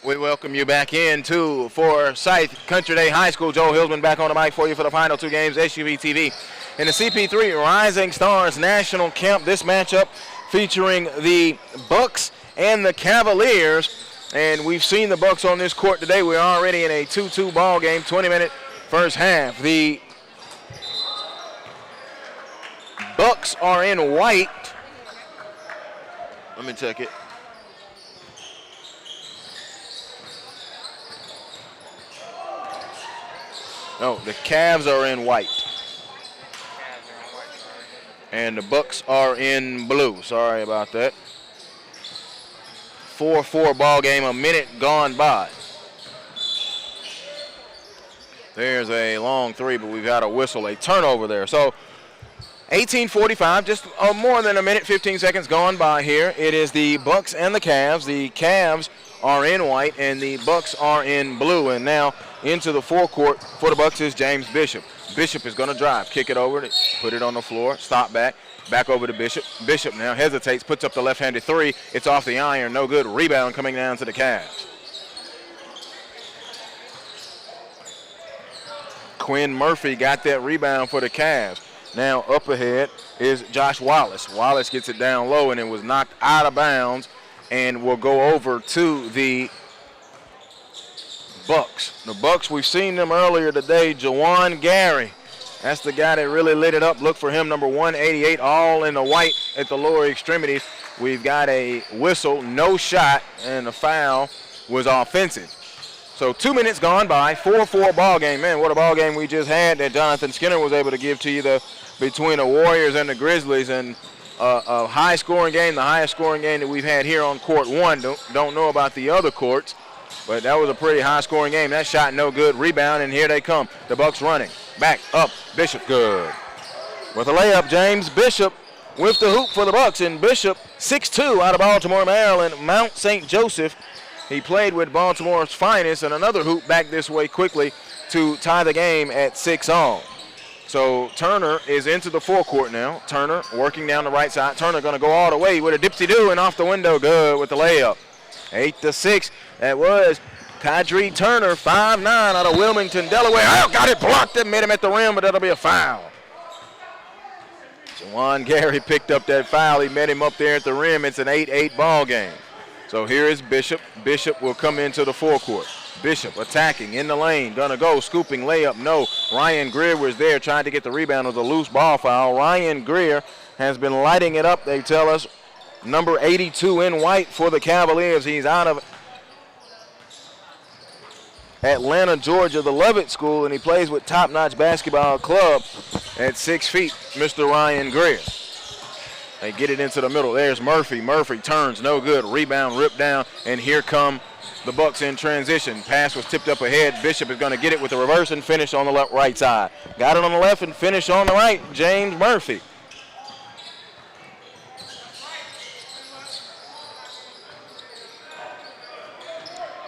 We welcome you back in to Forsyth Country Day High School. Joe Hillsman back on the mic for you for the final two games. SUVtv and the CP3 Rising Stars National Camp. This matchup featuring the Bucks and the Cavaliers. And we've seen the Bucks on this court today. We're already in a 2-2 ball game, 20-minute first half. The Bucks are in white. Let me check it. No, the Cavs are in white. And the Bucks are in blue. Sorry about that. 4-4 ball game, a minute gone by. There's a long three, but we've got a whistle, a turnover there. So 18:45, just more than a minute, 15 seconds gone by here. It is the Bucks and the Cavs. The Cavs are in white and the Bucks are in blue. And now into the forecourt for the Bucks is James Bishop. Bishop is going to drive, kick it over, put it on the floor, stop back over to Bishop. Bishop now hesitates, puts up the left-handed three. It's off the iron, no good. Rebound coming down to the Cavs. Quinn Murphy got that rebound for the Cavs. Now up ahead is Josh Wallace. Wallace gets it down low and it was knocked out of bounds and will go over to the Bucks. The Bucks, we've seen them earlier today. Jawan Gary, that's the guy that really lit it up. Look for him, number 188, all in the white at the lower extremities. We've got a whistle, no shot, and the foul was offensive. So 2 minutes gone by, 4-4 ball game. Man, what a ball game we just had that Jonathan Skinner was able to give to you between the Warriors and the Grizzlies. And a high-scoring game, the highest scoring game that we've had here on court one. Don't know about the other courts, but that was a pretty high-scoring game. That shot no good. Rebound, and here they come. The Bucks running. Back up. Bishop good. With a layup, James Bishop with the hoop for the Bucks. And Bishop, 6'2", out of Baltimore, Maryland, Mount St. Joseph. He played with Baltimore's finest, and another hoop back this way quickly to tie the game at 6-all. So Turner is into the forecourt now. Turner working down the right side. Turner going to go all the way with a dipsy-do and off the window. Good with the layup. 8-6. That was Kadri Turner, 5'9", out of Wilmington, Delaware. Oh, got it blocked and met him at the rim, but that'll be a foul. Jawan Gary picked up that foul. He met him up there at the rim. It's an 8-8 ball game. So here is Bishop. Bishop will come into the forecourt. Bishop attacking in the lane. Gonna go, scooping, layup, no. Ryan Greer was there trying to get the rebound. It was a loose ball foul. Ryan Greer has been lighting it up, they tell us. Number 82 in white for the Cavaliers. He's out of Atlanta, Georgia, the Lovett School, and he plays with Top Notch Basketball Club at 6 feet, Mr. Ryan Greer. They get it into the middle. There's Murphy. Murphy turns, no good. Rebound, ripped down, and here come the Bucks in transition. Pass was tipped up ahead. Bishop is going to get it with the reverse and finish on the right side. Got it on the left and finish on the right. James Murphy.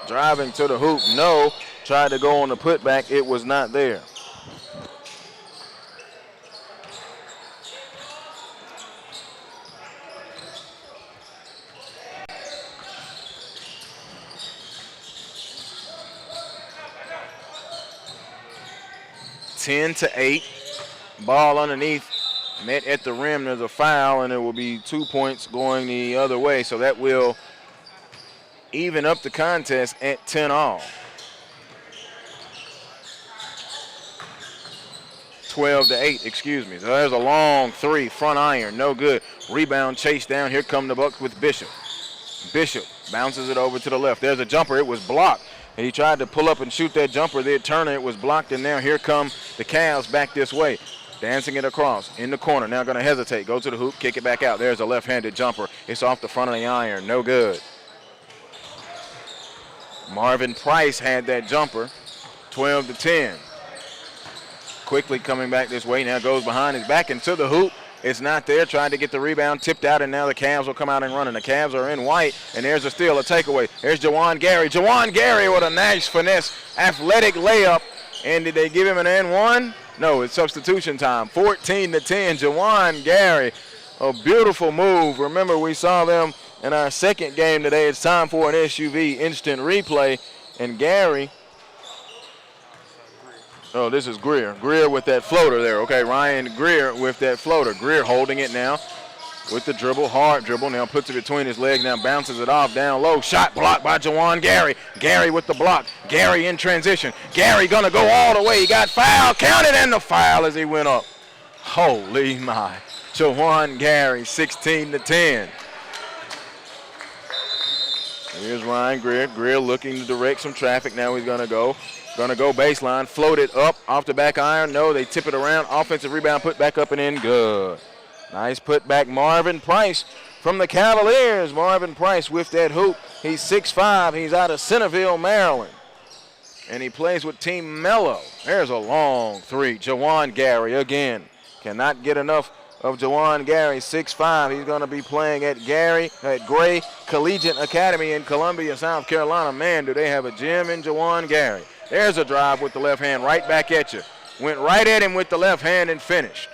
Driving to the hoop, no. Tried to go on the putback. It was not there. (10-8). Ball underneath, met at the rim. There's a foul, and it will be 2 points going the other way. So that will even up the contest at 10-all. 12-8, excuse me. So there's a long three, front iron, no good. Rebound chase down. Here come the Bucks with Bishop. Bishop bounces it over to the left. There's a jumper. It was blocked. He tried to pull up and shoot that jumper there. Turner, it was blocked, and now here come the Cavs back this way. Dancing it across in the corner. Now going to hesitate. Go to the hoop, kick it back out. There's a left-handed jumper. It's off the front of the iron. No good. Marvin Price had that jumper. 12-10. Quickly coming back this way. Now goes behind his back into the hoop. It's not there. Trying to get the rebound, tipped out, and now the Cavs will come out and run. And the Cavs are in white, and there's a steal, a takeaway. There's Jawan Gary. Jawan Gary with a nice finesse, athletic layup. And did they give him an N1? No, it's substitution time. 14-10. Jawan Gary, a beautiful move. Remember, we saw them in our second game today. It's time for an SUV instant replay. And Gary, oh, this is Greer. Greer with that floater there. Okay, Ryan Greer with that floater. Greer holding it now with the dribble, hard dribble. Now puts it between his legs, now bounces it off down low. Shot blocked by Jawan Gary. Gary with the block. Gary in transition. Gary gonna go all the way. He got fouled, counted, and the foul as he went up. Holy my. Jawan Gary, 16-10. Here's Ryan Greer. Greer looking to direct some traffic. Now he's gonna go baseline, float it up off the back iron. No, they tip it around. Offensive rebound, put back up and in. Good. Nice put back, Marvin Price from the Cavaliers. Marvin Price with that hoop. He's 6'5". He's out of Centerville, Maryland. And he plays with Team Mello. There's a long three. Jawan Gary again. Cannot get enough of Jawan Gary, 6'5". He's going to be playing at Gray Collegiate Academy in Columbia, South Carolina. Man, do they have a gym in Jawan Gary. There's a drive with the left hand right back at you. Went right at him with the left hand and finished.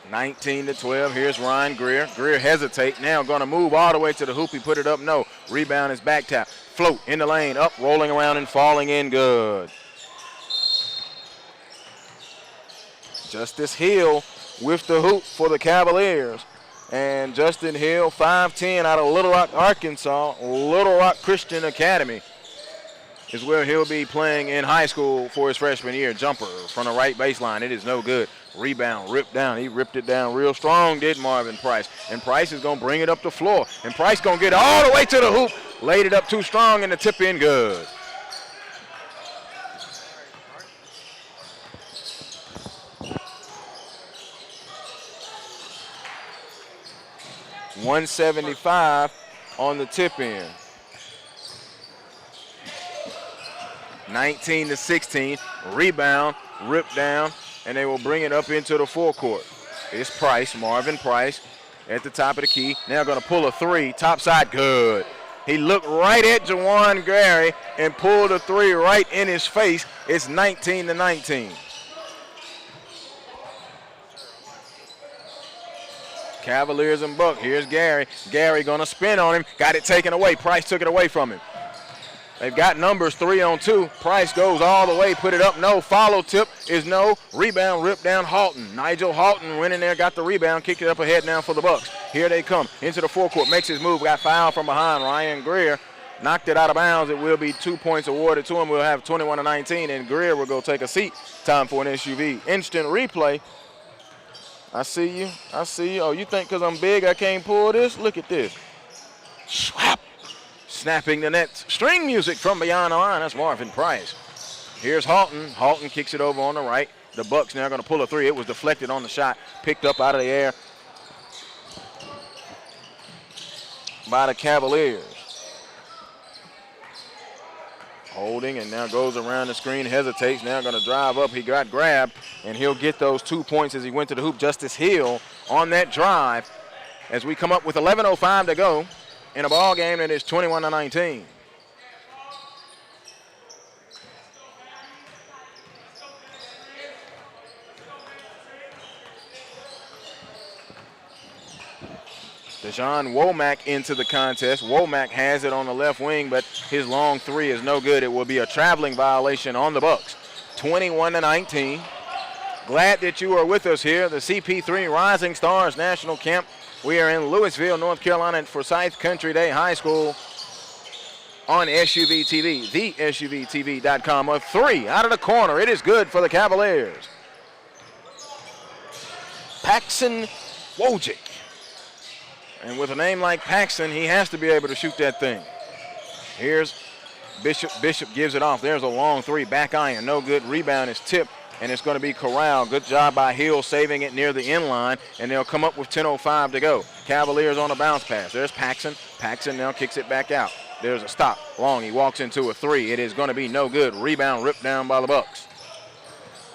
(19-12). Here's Ryan Greer. Greer hesitate. Now going to move all the way to the hoop. He put it up. No. Rebound is back tap. Float in the lane. Up, rolling around and falling in. Good. Justice Hill with the hoop for the Cavaliers. And Justin Hill, 5'10", out of Little Rock, Arkansas. Little Rock Christian Academy is where he'll be playing in high school for his freshman year. Jumper from the right baseline. It is no good. Rebound, ripped down. He ripped it down real strong, did Marvin Price. And Price is going to bring it up the floor. And Price going to get all the way to the hoop. Laid it up too strong and the tip in good. .175 on the tip in. 19-16. Rebound, ripped down. And they will bring it up into the forecourt. It's Price, Marvin Price, at the top of the key. Now going to pull a three, top side, good. He looked right at Jawan Gary and pulled a three right in his face. It's 19-19. Cavaliers and Buck. Here's Gary. Gary going to spin on him. Got it taken away. Price took it away from him. They've got numbers 3-on-2. Price goes all the way, put it up. No. Follow tip is no. Rebound, ripped down Halton. Nigel Halton went in there, got the rebound, kicked it up ahead now for the Bucks. Here they come into the forecourt. Makes his move. Got fouled from behind. Ryan Greer knocked it out of bounds. It will be 2 points awarded to him. We'll have 21-19, and Greer will go take a seat. Time for an SUV instant replay. I see you. I see you. Oh, you think because I'm big I can't pull this? Look at this. Swap. Snapping the net. String music from beyond the line. That's Marvin Price. Here's Halton. Halton kicks it over on the right. The Bucks now going to pull a three. It was deflected on the shot. Picked up out of the air by the Cavaliers. Holding and now goes around the screen. Hesitates. Now going to drive up. He got grabbed. And he'll get those 2 points as he went to the hoop. Justice Hill on that drive as we come up with 11:05 to go in a ball game that is 21-19. Dejan Womack into the contest. Womack has it on the left wing, but his long three is no good. It will be a traveling violation on the Bucks. 21-19. Glad that you are with us here. The CP3 Rising Stars National Camp. We are in Louisville, North Carolina at Forsyth Country Day High School on SUVtv, thesuvtv.com. A three out of the corner. It is good for the Cavaliers. Paxton Wojcik. And with a name like Paxton, he has to be able to shoot that thing. Here's Bishop. Bishop gives it off. There's a long three. Back iron. No good. Rebound is tipped. And it's going to be Corral. Good job by Hill saving it near the end line. And they'll come up with 10:05 to go. Cavaliers on a bounce pass. There's Paxson. Paxson now kicks it back out. There's a stop. Long. He walks into a three. It is going to be no good. Rebound ripped down by the Bucks.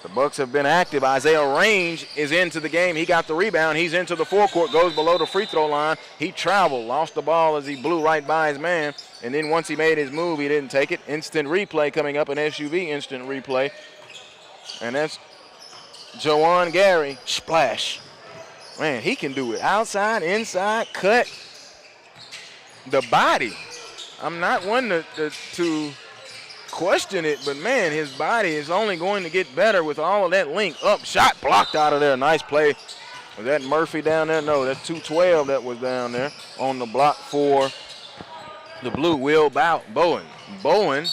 The Bucks have been active. Isaiah Range is into the game. He got the rebound. He's into the forecourt. Goes below the free throw line. He traveled. Lost the ball as he blew right by his man. And then once he made his move, he didn't take it. Instant replay coming up. An SUV instant replay. And that's Jawan Gary. Splash. Man, he can do it. Outside, inside, cut. The body. I'm not one to question it, but man, his body is only going to get better with all of that length. Up, shot blocked out of there. Nice play. Was that Murphy down there? No, that's 212 that was down there on the block for the blue. Will Bowen. Bowen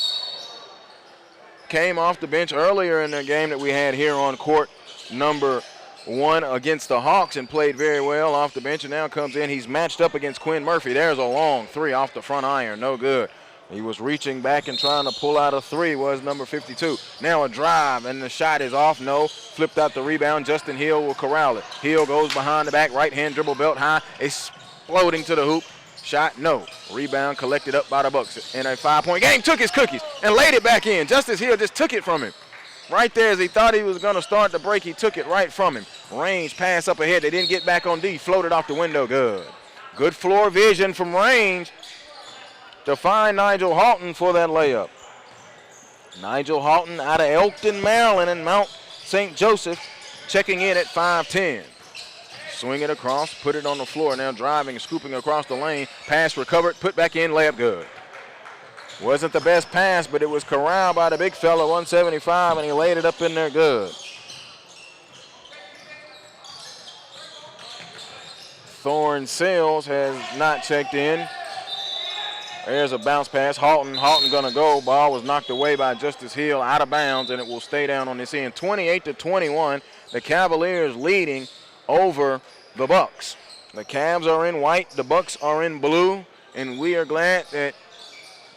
came off the bench earlier in the game that we had here on court number 1 against the Hawks and played very well off the bench, and now comes in. He's matched up against Quinn Murphy. There's a long 3 off the front iron. No good. He was reaching back and trying to pull out a 3, was number 52. Now a drive, and the shot is off. No. Flipped out the rebound. Justin Hill will corral it. Hill goes behind the back. Right-hand dribble belt high. Exploding to the hoop. Shot, no. Rebound collected up by the Bucks. In a 5-point game, took his cookies and laid it back in. Justice Hill just took it from him. Right there as he thought he was going to start the break, he took it right from him. Range pass up ahead. They didn't get back on D. Floated off the window. Good. Good floor vision from Range to find Nigel Halton for that layup. Nigel Halton out of Elkton, Maryland, and Mount St. Joseph, checking in at 5'10". Swing it across, put it on the floor. Now driving, scooping across the lane. Pass recovered, put back in, layup good. Wasn't the best pass, but it was corralled by the big fella, 175, and he laid it up in there good. Thorne Sales has not checked in. There's a bounce pass. Halton gonna go. Ball was knocked away by Justice Hill out of bounds, and it will stay down on this end. 28-21. The Cavaliers leading over the Bucks. The Cavs are in white. The Bucks are in blue, and we are glad that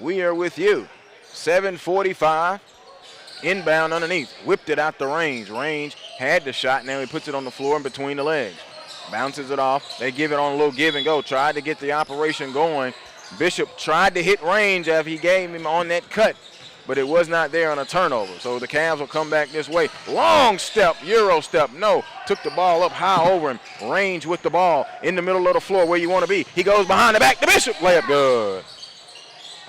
we are with you. 7:45. Inbound underneath. Whipped it out the range. Range had the shot. Now he puts it on the floor in between the legs. Bounces it off. They give it on a little give and go. Tried to get the operation going. Bishop tried to hit Range after he gave him on that cut, but it was not there on a turnover. So the Cavs will come back this way. Long step, Euro step. No, took the ball up high over him. Range with the ball in the middle of the floor where you want to be. He goes behind the back. The Bishop layup good.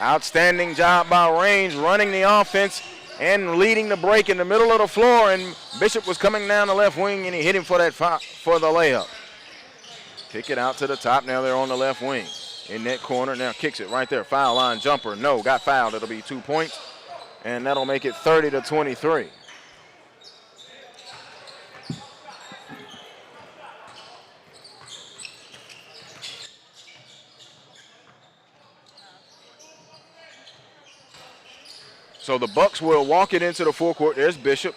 Outstanding job by Range running the offense and leading the break in the middle of the floor. And Bishop was coming down the left wing, and he hit him for the layup. Kick it out to the top. Now they're on the left wing. In that corner, now kicks it right there. Foul line jumper, no, got fouled. It'll be 2 points, and that'll make it 30-23. So the Bucks will walk it into the forecourt. There's Bishop.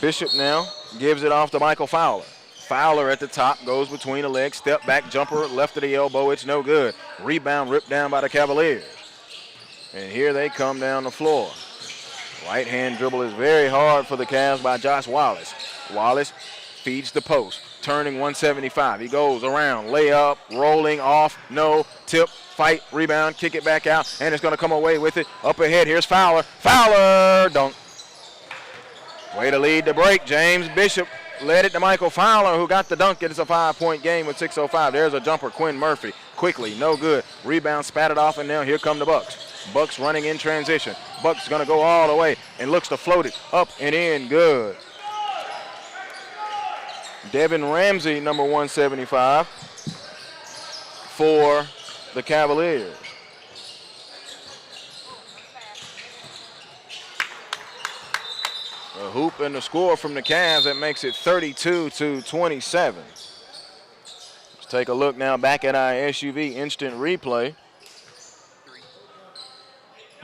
Bishop now gives it off to Michael Fowler. Fowler at the top, goes between the legs, step back, jumper, left of the elbow, it's no good. Rebound ripped down by the Cavaliers. And here they come down the floor. Right-hand dribble is very hard for the Cavs by Josh Wallace. Wallace feeds the post, turning 175. He goes around, layup, rolling off, no, tip, fight, rebound, kick it back out, and it's going to come away with it. Up ahead, here's Fowler. Fowler, dunk. Way to lead the break, James Bishop. Led it to Michael Fowler, who got the dunk. It's a 5-point game with 6:05. There's a jumper, Quinn Murphy. Quickly, no good. Rebound spattered off, and now here come the Bucks. Bucks running in transition. Bucks going to go all the way and looks to float it up and in. Good. Devin Ramsey, number 175, for the Cavaliers. A hoop and the score from the Cavs that makes it 32-27. Let's take a look now back at our SUV instant replay.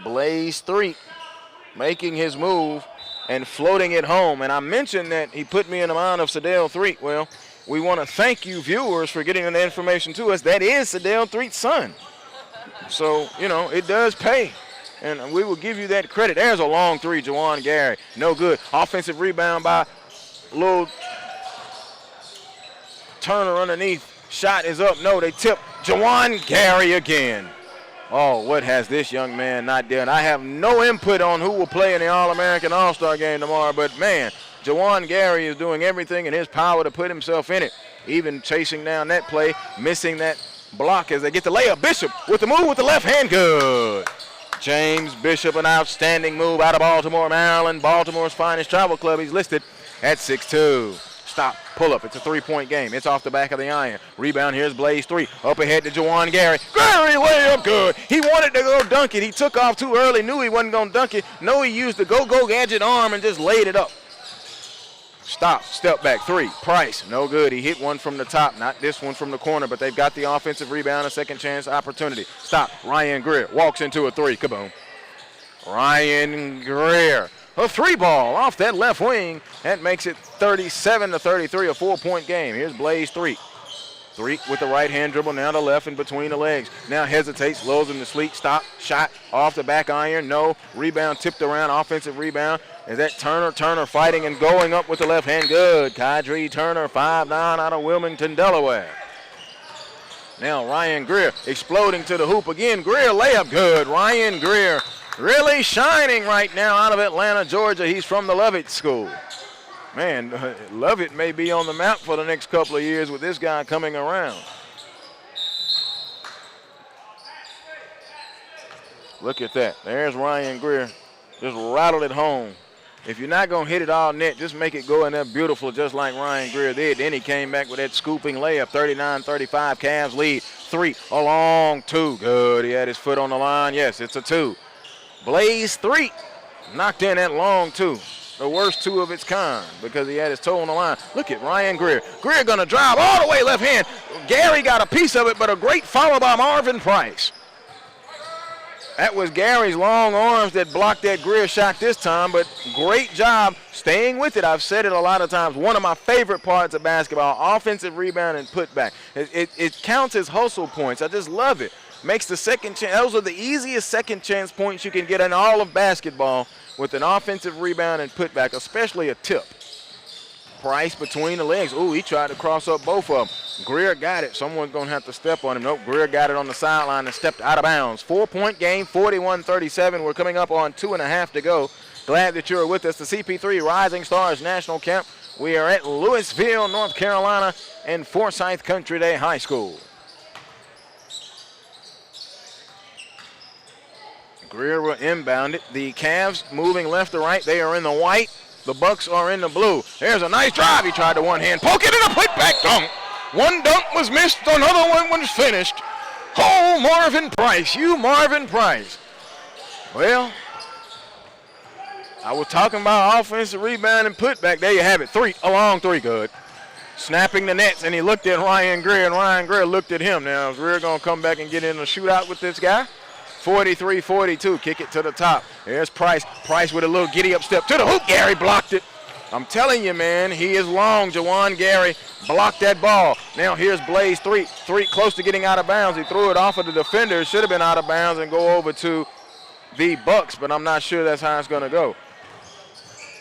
Blaze Threet making his move and floating it home. And I mentioned that he put me in the mind of Sadell Threet. Well, we want to thank you viewers for getting the information to us. That is Sadell Threet's son. So, you know, it does pay. And we will give you that credit. There's a long 3, Jawan Gary. No good. Offensive rebound by Lil Turner underneath. Shot is up. No, they tip. Jawan Gary again. Oh, what has this young man not done? I have no input on who will play in the All-American All-Star game tomorrow, but, man, Jawan Gary is doing everything in his power to put himself in it. Even chasing down that play, missing that block as they get the layup. Bishop with the move with the left hand. Good. James Bishop, an outstanding move out of Baltimore, Maryland. Baltimore's finest travel club. He's listed at 6'2". Stop, pull up. It's a three-point game. It's off the back of the iron. Rebound, here's Blaze 3. Up ahead to Juwan Gary. Gary layup good. He wanted to go dunk it. He took off too early, knew he wasn't going to dunk it. No, he used the go-go gadget arm and just laid it up. Stop, step back, 3. Price, no good. He hit one from the top, not this one from the corner, but they've got the offensive rebound, a second chance opportunity. Stop, Ryan Greer walks into a 3, kaboom. Ryan Greer, a 3 ball off that left wing. That makes it 37-33, a 4-point game. Here's Blaze 3. 3 with the right hand dribble, now to left and between the legs. Now hesitates, lulls him to sleep. Stop, shot off the back iron, no. Rebound tipped around, offensive rebound. Is that Turner fighting and going up with the left hand, good. Kadri Turner, 5'9", out of Wilmington, Delaware. Now Ryan Greer exploding to the hoop again. Greer layup, good. Ryan Greer really shining right now out of Atlanta, Georgia. He's from the Lovett School. Man, Lovett may be on the map for the next couple of years with this guy coming around. Look at that. There's Ryan Greer. Just rattled it home. If you're not going to hit it all net, just make it go in there beautiful just like Ryan Greer did. Then he came back with that scooping layup, 39-35, Cavs lead. 3, a long 2, good. He had his foot on the line. Yes, it's a 2. Blaze 3, knocked in that long 2. The worst 2 of its kind because he had his toe on the line. Look at Ryan Greer. Greer going to drive all the way left hand. Gary got a piece of it, but a great follow by Marvin Price. That was Gary's long arms that blocked that Greer shot this time, but great job staying with it. I've said it a lot of times. One of my favorite parts of basketball, offensive rebound and putback. It counts as hustle points. I just love it. Makes the second chance. Those are the easiest second chance points you can get in all of basketball with an offensive rebound and putback, especially a tip. Price between the legs. Ooh, he tried to cross up both of them. Greer got it. Someone's going to have to step on him. Nope, Greer got it on the sideline and stepped out of bounds. 4-point game, 41-37. We're coming up on 2.5 to go. Glad that you're with us. The CP3 Rising Stars National Camp. We are at Louisville, North Carolina, and Forsyth Country Day High School. Greer will inbound it. The Cavs moving left to right. They are in the white. The Bucks are in the blue. There's a nice drive. He tried to one-hand poke it and a putback dunk. One dunk was missed. Another one was finished. Oh, Marvin Price. You Marvin Price. Well, I was talking about offensive rebound and putback. There you have it. 3, a long 3, good. Snapping the nets, and he looked at Ryan Greer, and Ryan Greer looked at him. Now, is Greer going to come back and get in a shootout with this guy? 43-42, kick it to the top. There's Price. Price with a little giddy-up step to the hoop. Gary blocked it. I'm telling you, man, he is long. Juwan Gary blocked that ball. Now here's Blaze 3. 3 close to getting out of bounds. He threw it off of the defender. It should have been out of bounds and go over to the Bucks, but I'm not sure that's how it's going to go.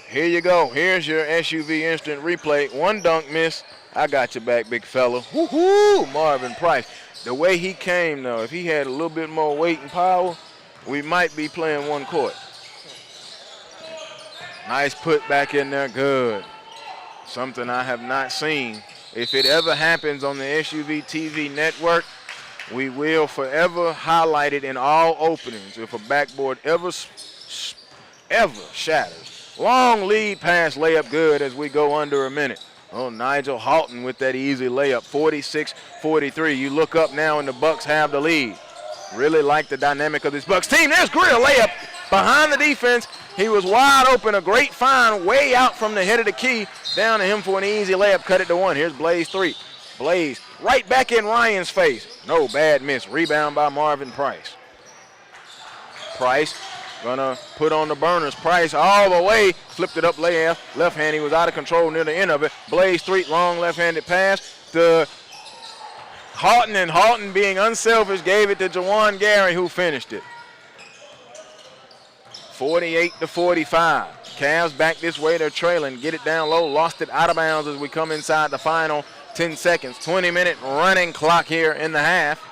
Here you go. Here's your SUV instant replay. One dunk miss. I got you back, big fella. Woo-hoo, Marvin Price. The way he came, though, if he had a little bit more weight and power, we might be playing one court. Nice put back in there, good. Something I have not seen. If it ever happens on the SUVtv network, we will forever highlight it in all openings. If a backboard ever shatters. Long lead pass, layup good as we go under a minute. Oh, Nigel Halton with that easy layup, 46-43. You look up now and the Bucks have the lead. Really like the dynamic of this Bucks team. There's Greer, layup behind the defense. He was wide open, a great find way out from the head of the key. Down to him for an easy layup, cut it to 1. Here's Blaze 3. Blaze right back in Ryan's face. No, bad miss. Rebound by Marvin Price. Price gonna put on the burners. Price all the way, flipped it up layup. Left hand, he was out of control near the end of it. Blaze 3, long left-handed pass to Halton, and Halton, being unselfish, gave it to Juwan Gary, who finished it. 48-45. Cavs back this way, they're trailing. Get it down low, lost it out of bounds as we come inside the final 10 seconds. 20-minute running clock here in the half.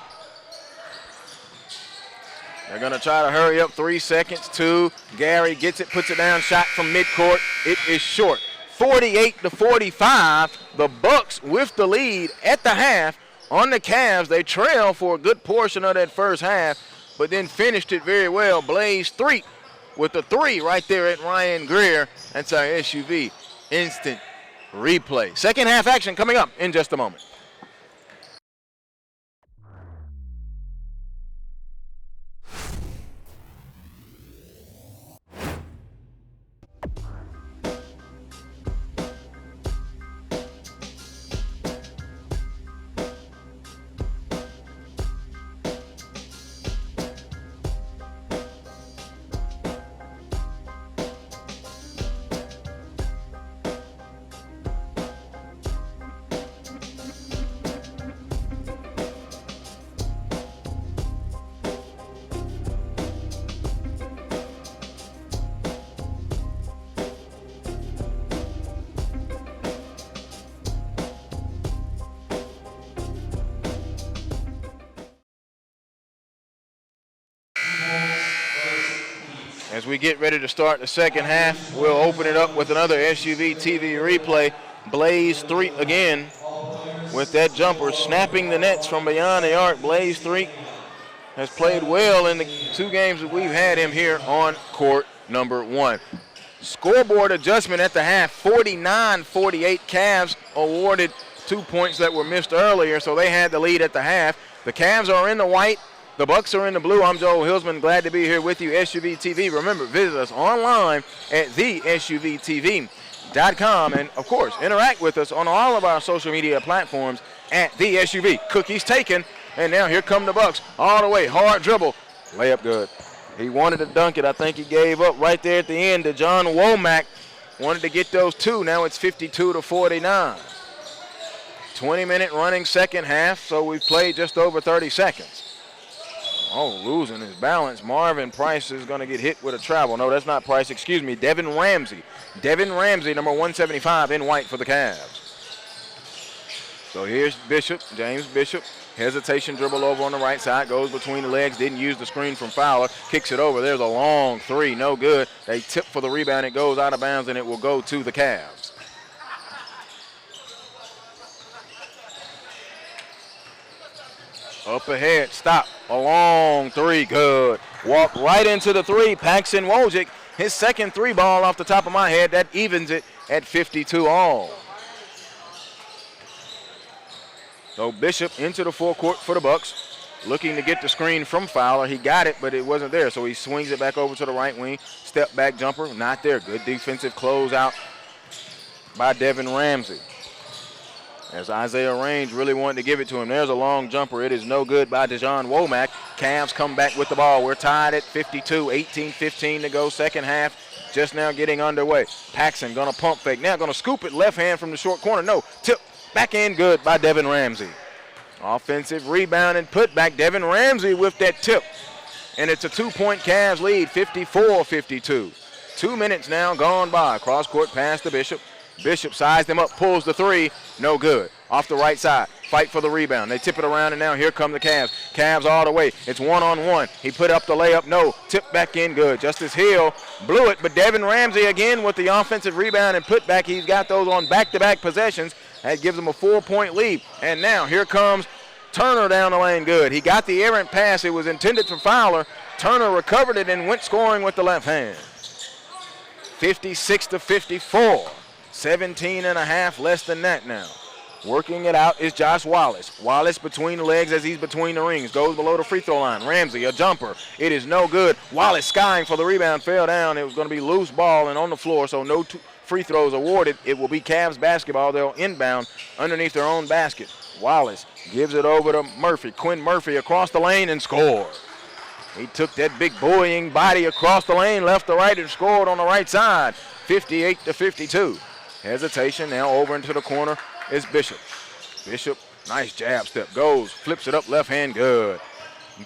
They're going to try to hurry up. 3 seconds. 2. Gary gets it, puts it down, shot from midcourt. It is short. 48-45. The Bucks with the lead at the half on the Cavs. They trail for a good portion of that first half. but then finished it very well. Blaze Street with the 3 right there at Ryan Greer. That's our SUV instant replay. Second half action coming up in just a moment. As we get ready to start the second half, we'll open it up with another SUVtv replay. Blaze Street again with that jumper, snapping the nets from beyond the arc. Blaze Street has played well in the 2 games that we've had him here on court number 1. Scoreboard adjustment at the half, 49-48. Cavs awarded 2 points that were missed earlier, so they had the lead at the half. The Cavs are in the white. The Bucks are in the blue. I'm Joel Hilsman. Glad to be here with you. SUVtv. Remember, visit us online at thesuvtv.com. And, of course, interact with us on all of our social media platforms at the SUV. Cookies taken. And now here come the Bucks. All the way. Hard dribble. Layup good. He wanted to dunk it. I think he gave up right there at the end to John Womack. Wanted to get those 2. Now it's 52-49. 20-minute running second half, so we've played just over 30 seconds. Oh, losing his balance. Marvin Price is going to get hit with a travel. No, that's not Price. Excuse me. Devin Ramsey. Devin Ramsey, number 175 in white for the Cavs. So here's Bishop, James Bishop. Hesitation dribble over on the right side. Goes between the legs. Didn't use the screen from Fowler. Kicks it over. There's a long 3. No good. They tip for the rebound. It goes out of bounds, and it will go to the Cavs. Up ahead, stop, a long 3, good. Walk right into the 3, Paxton Wojcik, his second 3 ball off the top of my head. That evens it at 52 all. So Bishop into the forecourt for the Bucks, looking to get the screen from Fowler. He got it, but it wasn't there, so he swings it back over to the right wing. Step back jumper, not there. Good defensive closeout by Devin Ramsey. As Isaiah Range really wanted to give it to him. There's a long jumper. It is no good by Dejon Womack. Cavs come back with the ball. We're tied at 52, 18-15 to go. Second half just now getting underway. Paxson going to pump fake. Now going to scoop it left hand from the short corner. No, tip back in good by Devin Ramsey. Offensive rebound and put back. Devin Ramsey with that tip. And it's a 2-point Cavs lead, 54-52. 2 minutes now gone by. Cross court pass to Bishop. Bishop sized him up, pulls the 3, no good. Off the right side, fight for the rebound. They tip it around, and now here come the Cavs. Cavs all the way. It's one-on-one. He put up the layup, no. Tip back in, good. Justice Hill blew it, but Devin Ramsey again with the offensive rebound and put back. He's got those on back-to-back possessions. That gives him a 4-point lead. And now here comes Turner down the lane, good. He got the errant pass. It was intended for Fowler. Turner recovered it and went scoring with the left hand. 56-54. 17 and a half, less than that now. Working it out is Josh Wallace. Wallace between the legs as he's between the rings. Goes below the free throw line. Ramsey, a jumper. It is no good. Wallace skying for the rebound, fell down. It was going to be loose ball and on the floor, so no free throws awarded. It will be Cavs basketball. They'll inbound underneath their own basket. Wallace gives it over to Murphy. Quinn Murphy across the lane and scored. He took that big buoying body across the lane, left to right, and scored on the right side. 58-52. Hesitation now over into the corner is Bishop. Bishop, nice jab step, goes, flips it up left hand, good.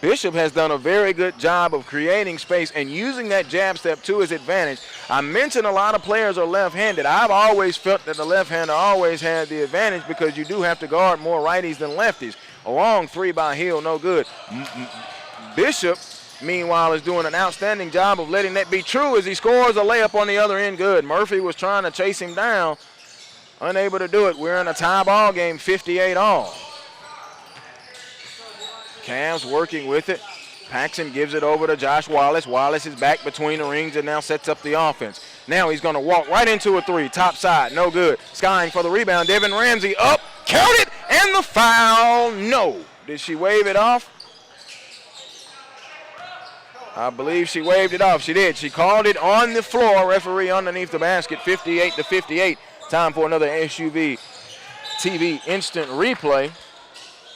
Bishop has done a very good job of creating space and using that jab step to his advantage. I mentioned a lot of players are left-handed. I've always felt that the left-hander always had the advantage because you do have to guard more righties than lefties. A long 3 by Hill, no good. Bishop, meanwhile, is doing an outstanding job of letting that be true as he scores a layup on the other end, good. Murphy was trying to chase him down, unable to do it. We're in a tie ball game, 58 all. Cavs working with it. Paxson gives it over to Josh Wallace. Wallace is back between the rings and now sets up the offense. Now he's going to walk right into a three. Top side, no good. Skying for the rebound. Devin Ramsey up, counted, and the foul, no. Did she wave it off? I believe she waved it off. She did. She called it on the floor. Referee underneath the basket, 58-58. Time for another SUV TV instant replay.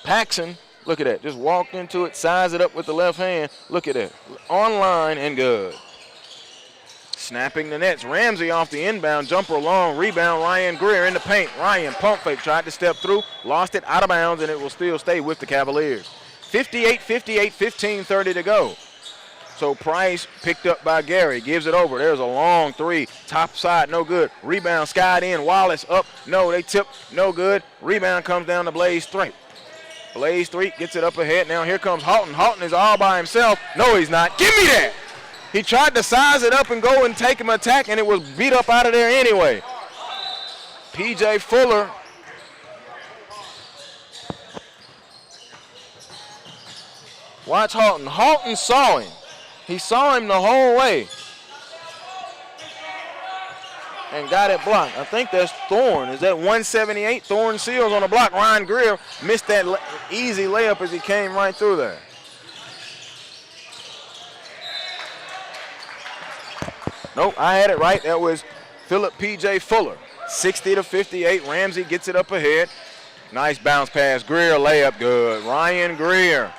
Paxson, look at that. Just walked into it, sized it up with the left hand. Look at that. Online and good. Snapping the nets. Ramsey off the inbound. Jumper long. Rebound. Ryan Greer in the paint. Ryan pump fake. Tried to step through. Lost it out of bounds, and it will still stay with the Cavaliers. 58-58, 15:30 to go. So Price picked up by Gary. Gives it over. There's a long three. Top side, no good. Rebound skied in. Wallace up. No, they tip. No good. Rebound comes down to Blaze 3. Blaze 3 gets it up ahead. Now here comes Houghton. Houghton is all by himself. No, he's not. Give me that. He tried to size it up and go and take him attack, and it was beat up out of there anyway. P.J. Fuller. Watch Houghton. Houghton saw him. He saw him the whole way and got it blocked. I think that's Thorne. Is that 178? Thorne Seals on the block. Ryan Greer missed that easy layup as he came right through there. Nope, I had it right. That was Philip P.J. Fuller. 60-58. Ramsey gets it up ahead. Nice bounce pass. Greer layup good. Ryan Greer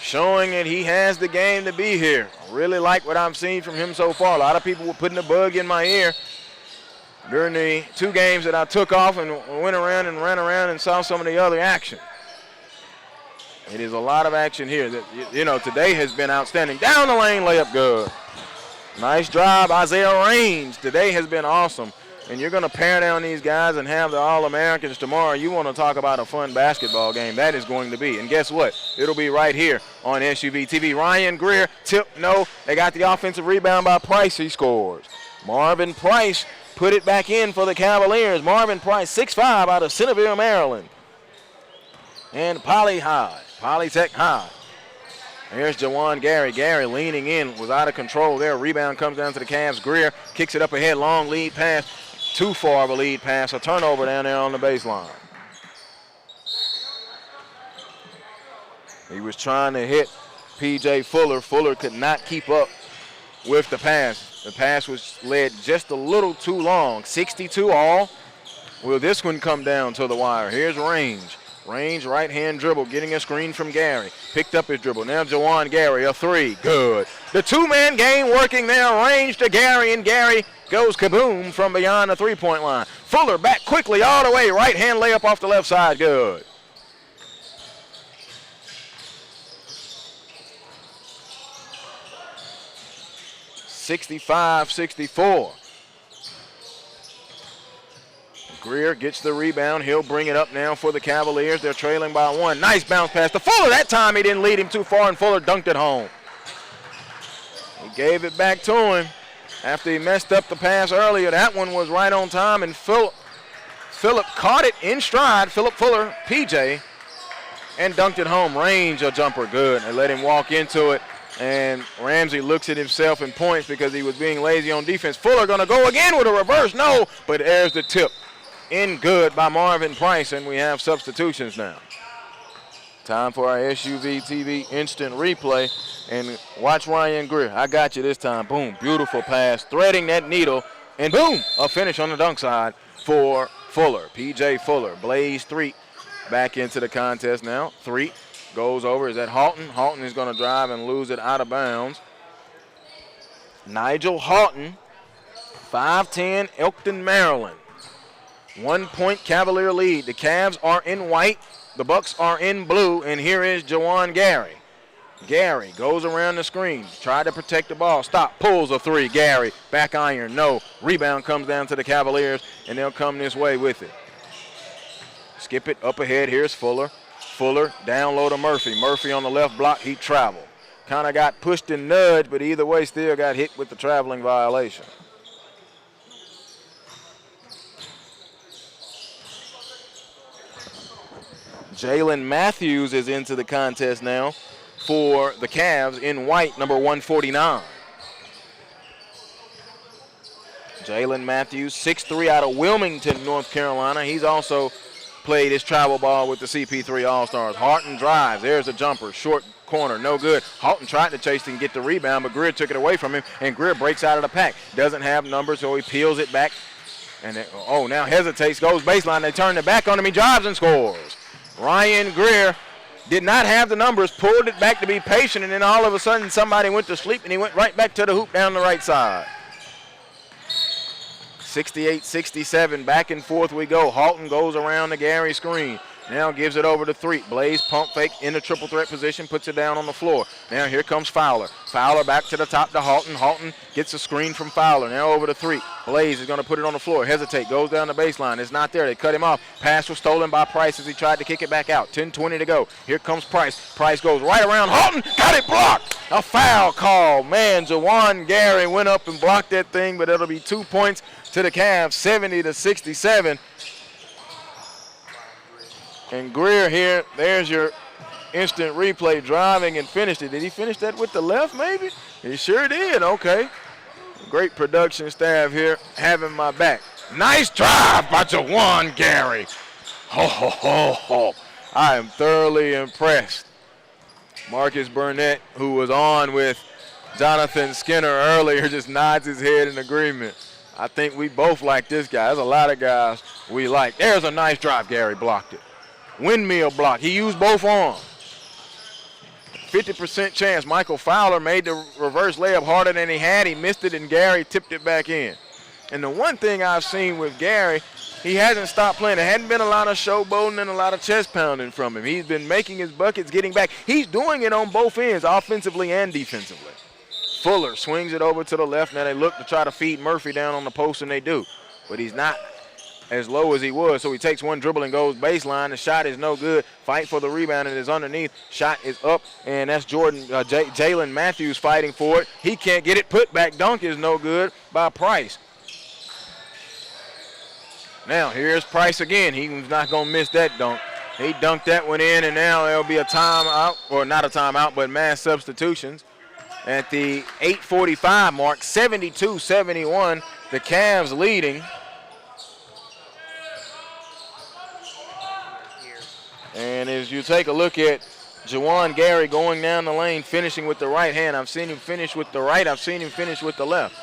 showing that he has the game to be here. I really like what I'm seeing from him so far. A lot of people were putting a bug in my ear during the two games that I took off and went around and ran around and saw some of the other action. It is a lot of action here. Today has been outstanding. Down the lane, layup good. Nice drive, Isaiah Range. Today has been awesome. And you're going to pare down these guys and have the All-Americans tomorrow. You want to talk about a fun basketball game. That is going to be. And guess what? It'll be right here on SUVtv. Ryan Greer, tip, no. They got the offensive rebound by Price. He scores. Marvin Price put it back in for the Cavaliers. Marvin Price, 6'5", out of Centerville, Maryland. And Polytech High. Here's Jawan Gary. Gary leaning in, was out of control there. Rebound comes down to the Cavs. Greer kicks it up ahead. Long lead pass. Too far of a lead pass. A turnover down there on the baseline. He was trying to hit P.J. Fuller. Fuller could not keep up with the pass. The pass was led just a little too long. 62 all. Will this one come down to the wire? Here's Range. Range, right-hand dribble, getting a screen from Gary. Picked up his dribble. Now Jawan Gary, a three. Good. The two-man game working there. Range to Gary, and Gary goes kaboom from beyond the three-point line. Fuller back quickly all the way. Right-hand layup off the left side. Good. (65-64). Greer gets the rebound. He'll bring it up now for the Cavaliers. They're trailing by one. Nice bounce pass to Fuller. That time he didn't lead him too far, and Fuller dunked it home. He gave it back to him after he messed up the pass earlier. That one was right on time, and Philip caught it in stride. Philip Fuller, PJ, and dunked it home. Range a jumper, good. They let him walk into it, and Ramsey looks at himself and points because he was being lazy on defense. Fuller going to go again with a reverse. No, but there's the tip. In good by Marvin Price, and we have substitutions now. Time for our SUVtv instant replay, and watch Ryan Greer. I got you this time. Boom, beautiful pass, threading that needle, and boom, a finish on the dunk side for Fuller. P.J. Fuller, Blaze 3, back into the contest now. 3 goes over. Is that Houghton? Houghton is going to drive and lose it out of bounds. Nigel Houghton, 5'10", Elkton, Maryland. 1-point Cavalier lead. The Cavs are in white. The Bucks are in blue. And here is Jawan Gary. Gary goes around the screen. Tried to protect the ball. Stop. Pulls a three. Gary. Back iron. No. Rebound comes down to the Cavaliers, and they'll come this way with it. Skip it up ahead. Here's Fuller. Fuller down low to Murphy. Murphy on the left block. He traveled. Kind of got pushed and nudged, but either way still got hit with the traveling violation. Jalen Matthews is into the contest now for the Cavs in white, number 149. Jalen Matthews, 6'3", out of Wilmington, North Carolina. He's also played his travel ball with the CP3 All-Stars. Harton drives. There's a jumper. Short corner. No good. Halton tried to chase and get the rebound, but Greer took it away from him, and Greer breaks out of the pack. Doesn't have numbers, so he peels it back. And now hesitates, goes baseline. They turn it back on him. He drives and scores. Ryan Greer did not have the numbers, pulled it back to be patient, and then all of a sudden somebody went to sleep, and he went right back to the hoop down the right side. 68-67, back and forth we go. Halton goes around the Gary screen. Now gives it over to Threet. Blaze pump fake in the triple threat position, puts it down on the floor. Now here comes Fowler. Fowler back to the top to Halton. Halton gets a screen from Fowler. Now over to Threet. Blaze is going to put it on the floor. Hesitate, goes down the baseline. It's not there. They cut him off. Pass was stolen by Price as he tried to kick it back out. 10:20 to go. Here comes Price. Price goes right around Halton. Got it blocked. A foul call. Man, Jawan Gary went up and blocked that thing, but it'll be 2 points to the Cavs, 70-67. And Greer here, there's your instant replay, driving and finished it. Did he finish that with the left maybe? He sure did, okay. Great production staff here having my back. Nice drive by Jawan Gary. Ho, ho, ho, ho. I am thoroughly impressed. Marcus Burnett, who was on with Jonathan Skinner earlier, just nods his head in agreement. I think we both like this guy. There's a lot of guys we like. There's a nice drive. Gary blocked it. Windmill block. He used both arms. 50% chance. Michael Fowler made the reverse layup harder than he had. He missed it, and Gary tipped it back in. And the one thing I've seen with Gary, he hasn't stopped playing. There hadn't been a lot of showboating and a lot of chest pounding from him. He's been making his buckets, getting back. He's doing it on both ends, offensively and defensively. Fuller swings it over to the left. Now they look to try to feed Murphy down on the post, and they do. But he's not as low as he was, so he takes one dribble and goes baseline. The shot is no good. Fight for the rebound, and it is underneath. Shot is up, and that's Jalen Matthews fighting for it. He can't get it. Put back dunk is no good by Price. Now here's Price again. He's not going to miss that dunk. He dunked that one in, and now there'll be a timeout, or not a timeout, but mass substitutions. At the 8:45 mark, 72-71, the Cavs leading. And as you take a look at Jawan Gary going down the lane, finishing with the right hand, I've seen him finish with the right, I've seen him finish with the left.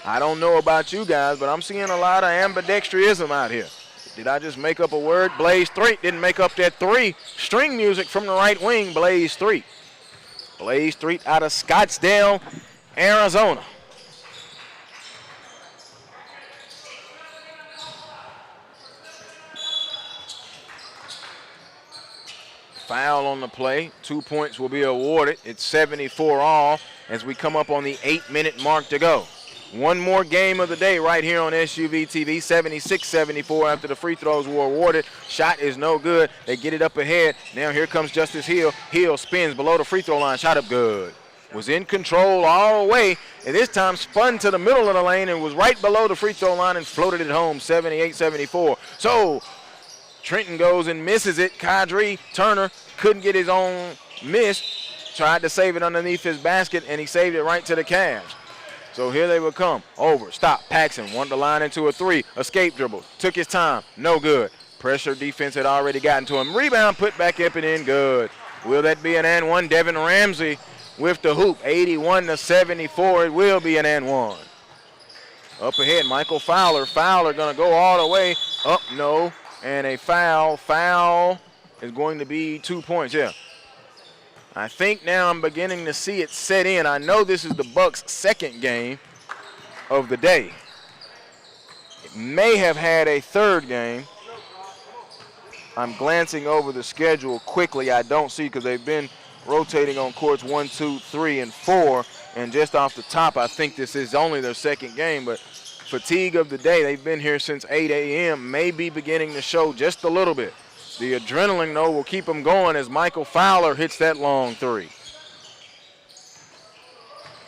I don't know about you guys, but I'm seeing a lot of ambidextrism out here. Did I just make up a word? Blaze Threet didn't make up that three. String music from the right wing, Blaze Threet. Blaze Threet out of Scottsdale, Arizona. Foul on the play. 2 points will be awarded. It's 74 all as we come up on the 8-minute mark to go. One more game of the day right here on SUVtv. 76-74 after the free throws were awarded. Shot is no good. They get it up ahead. Now here comes Justice Hill. Hill spins below the free throw line. Shot up good. Was in control all the way, and this time spun to the middle of the lane and was right below the free throw line and floated it home. 78-74. So Trenton goes and misses it. Kadri Turner couldn't get his own miss. Tried to save it underneath his basket, and he saved it right to the Cavs. So here they will come. Over. Stop. Paxson wanted to line into a three. Escape dribble. Took his time. No good. Pressure defense had already gotten to him. Rebound put back up and in. Good. Will that be an and one? Devin Ramsey with the hoop. 81-74. It will be an and one. Up ahead, Michael Fowler. Fowler going to go all the way up. No. And a foul. Foul is going to be 2 points. Yeah. I think now I'm beginning to see it set in. I know this is the Bucks' second game of the day. It may have had a third game. I'm glancing over the schedule quickly. I don't see, because they've been rotating on courts 1, 2, 3, and 4. And just off the top, I think this is only their second game. But fatigue of the day, they've been here since 8 a.m., may be beginning to show just a little bit. The adrenaline, though, will keep them going as Michael Fowler hits that long three.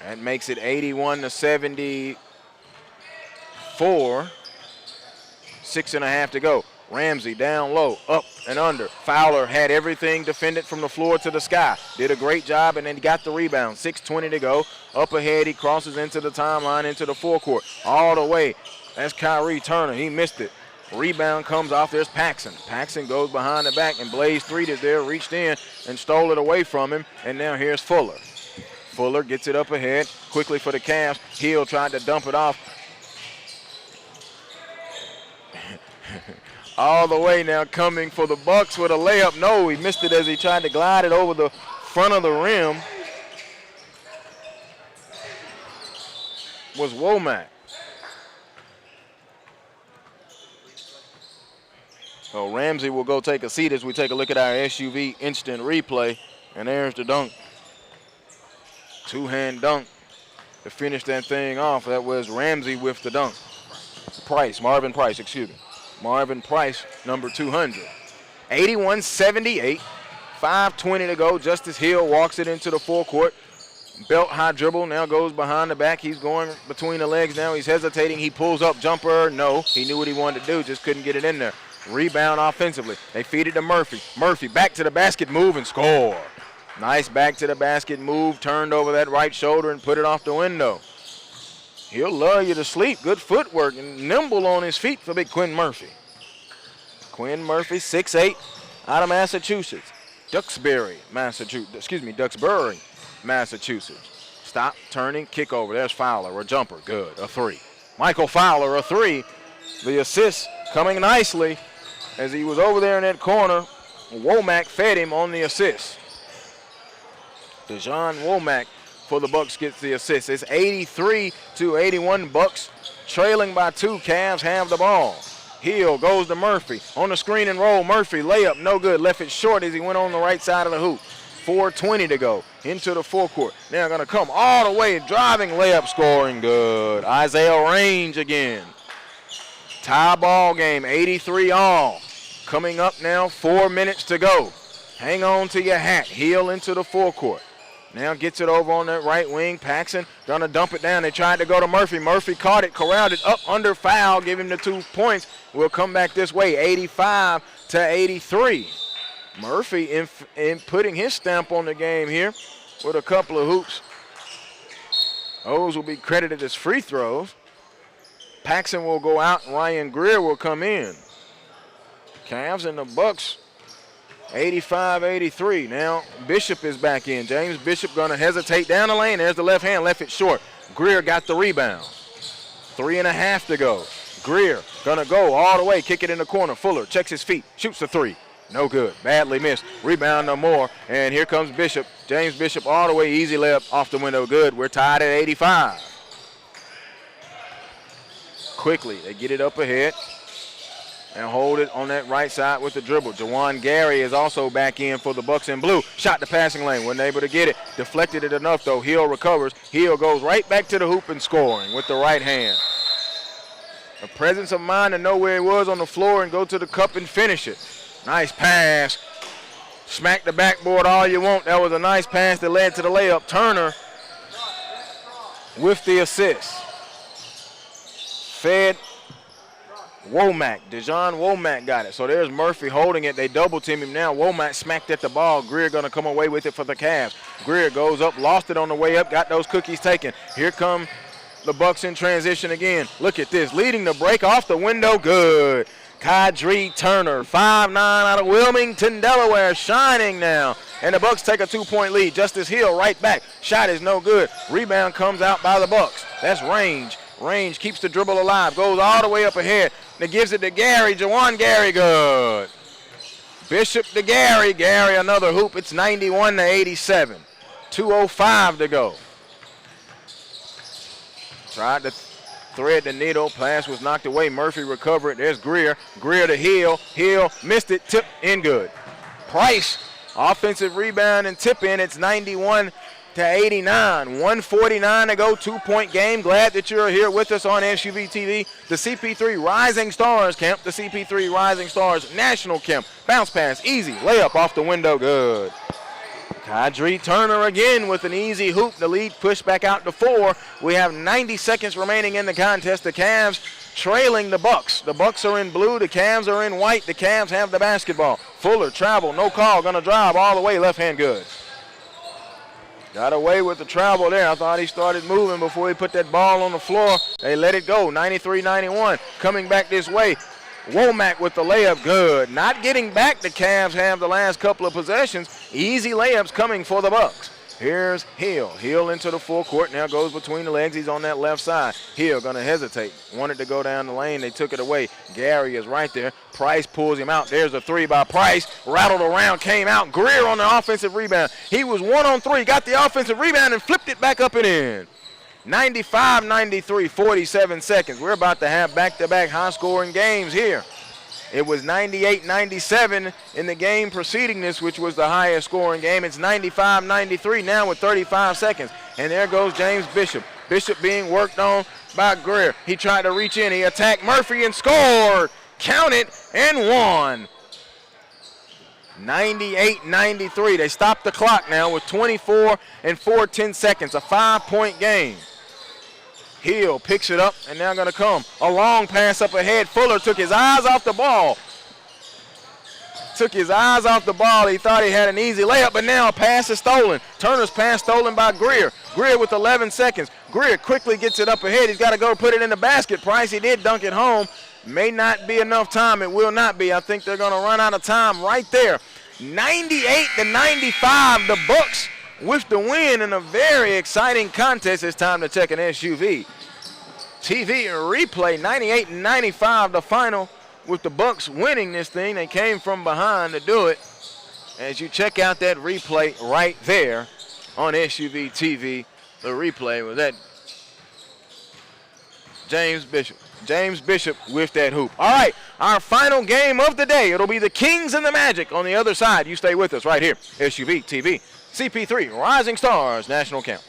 That makes it 81-74. 6.5 to go. Ramsey down low, up and under. Fowler had everything defended from the floor to the sky. Did a great job, and then he got the rebound. 6:20 to go. Up ahead, he crosses into the timeline, into the forecourt. All the way. That's Kyrie Turner. He missed it. Rebound comes off. There's Paxson. Paxson goes behind the back, and Blaze Street is there, reached in and stole it away from him. And now here's Fuller. Fuller gets it up ahead quickly for the Cavs. Hill tried to dump it off. All the way now coming for the Bucks with a layup. No, he missed it as he tried to glide it over the front of the rim. Was Womack. So Ramsey will go take a seat as we take a look at our SUV instant replay. And there's the dunk. Two-hand dunk to finish that thing off. That was Ramsey with the dunk. Marvin Price, excuse me. Marvin Price, number 200. 81-78, 5:20 to go. Justice Hill walks it into the forecourt. Belt high dribble, now goes behind the back. He's going between the legs now. He's hesitating. He pulls up, jumper. No, he knew what he wanted to do, just couldn't get it in there. Rebound offensively. They feed it to Murphy. Murphy back to the basket, move and score. Nice back to the basket move, turned over that right shoulder and put it off the window. He'll lull you to sleep. Good footwork and nimble on his feet for big Quinn Murphy. Quinn Murphy, 6'8", out of Massachusetts. Duxbury, Massachusetts. Stop, turning, kick over. There's Fowler, a jumper, good, a three. Michael Fowler, a three. The assist coming nicely as he was over there in that corner. Womack fed him on the assist. Dejan Womack for the Bucks gets the assist. It's 83-81. Bucks trailing by 2. Cavs have the ball. Hill goes to Murphy on the screen and roll. Murphy layup, no good. Left it short as he went on the right side of the hoop. 4:20 to go into the forecourt. Now going to come all the way, driving layup, scoring good. Isaiah Range again. Tie ball game, 83 all. Coming up now, 4 minutes to go. Hang on to your hat. Hill into the forecourt. Now gets it over on that right wing. Paxson gonna dump it down. They tried to go to Murphy. Murphy caught it, corralled it, up under foul, give him the 2 points. We'll come back this way, 85-83. Murphy in putting his stamp on the game here with a couple of hoops. Those will be credited as free throws. Paxson will go out, and Ryan Greer will come in. Cavs and the Bucks, 85-83. Now Bishop is back in. James Bishop gonna hesitate down the lane. There's the left hand, left it short. Greer got the rebound. 3.5 to go. Greer gonna go all the way, kick it in the corner. Fuller checks his feet, shoots the three. No good, badly missed. Rebound no more, and here comes Bishop. James Bishop all the way, easy layup off the window, good. We're tied at 85. Quickly, they get it up ahead and hold it on that right side with the dribble. Jawan Gary is also back in for the Bucks in blue. Shot the passing lane, wasn't able to get it. Deflected it enough though. Hill recovers. Hill goes right back to the hoop and scoring with the right hand. The presence of mind to know where he was on the floor and go to the cup and finish it. Nice pass. Smack the backboard all you want. That was a nice pass that led to the layup. Turner with the assist. Fed Womack. Dejan Womack got it. So there's Murphy holding it. They double team him now. Womack smacked at the ball. Greer going to come away with it for the Cavs. Greer goes up, lost it on the way up, got those cookies taken. Here come the Bucks in transition again. Look at this. Leading the break off the window. Good. Kadri Turner, 5'9", out of Wilmington, Delaware, shining now. And the Bucks take a 2-point lead. Justice Hill right back. Shot is no good. Rebound comes out by the Bucks. That's Range. Range keeps the dribble alive, goes all the way up ahead. And gives it to Gary. Jawan Gary, good. Bishop to Gary. Gary, another hoop. It's 91-87. 2:05 to go. Tried to thread the needle. Pass was knocked away. Murphy recovered. There's Greer. Greer to Hill. Hill missed it. Tip in good. Price, offensive rebound and tip in. It's 91-89. 1:49 to go. 2-point game. Glad that you're here with us on SUVtv. The CP3 Rising Stars Camp. The CP3 Rising Stars National Camp. Bounce pass. Easy. Layup off the window. Good. Kadri Turner again with an easy hoop. The lead pushed back out to 4. We have 90 seconds remaining in the contest. The Cavs trailing the Bucks. The Bucks are in blue, the Cavs are in white. The Cavs have the basketball. Fuller, travel, no call, gonna drive all the way, left hand good. Got away with the travel there. I thought he started moving before he put that ball on the floor. They let it go, 93-91. Coming back this way, Womack with the layup, good. Not getting back, the Cavs have the last couple of possessions. Easy layups coming for the Bucks. Here's Hill. Hill into the full court, now goes between the legs. He's on that left side. Hill gonna hesitate. Wanted to go down the lane, they took it away. Gary is right there. Price pulls him out. There's a three by Price. Rattled around, came out. Greer on the offensive rebound. He was 1-on-3, got the offensive rebound and flipped it back up and in. 95-93, 47 seconds. We're about to have back-to-back high-scoring games here. It was 98-97 in the game preceding this, which was the highest scoring game. It's 95-93 now with 35 seconds. And there goes James Bishop. Bishop being worked on by Greer. He tried to reach in. He attacked Murphy and scored. Count it and won. 98-93. They stopped the clock now with 24 and 4/10 seconds. A 5-point game. Hill picks it up and now going to come. A long pass up ahead. Fuller took his eyes off the ball. He thought he had an easy layup, but now a pass is stolen. Turner's pass stolen by Greer. Greer with 11 seconds. Greer quickly gets it up ahead. He's got to go put it in the basket. Price, he did dunk it home. May not be enough time. It will not be. I think they're going to run out of time right there. 98-95, the Bucks with the win in a very exciting contest. It's time to check an SUV TV replay. 98-95, the final, with the Bucks winning this thing. They came from behind to do it. As you check out that replay right there on SUV TV, the replay was that James Bishop. James Bishop with that hoop. All right, our final game of the day. It'll be the Kings and the Magic on the other side. You stay with us right here. SUV TV, CP3, Rising Stars National Camp.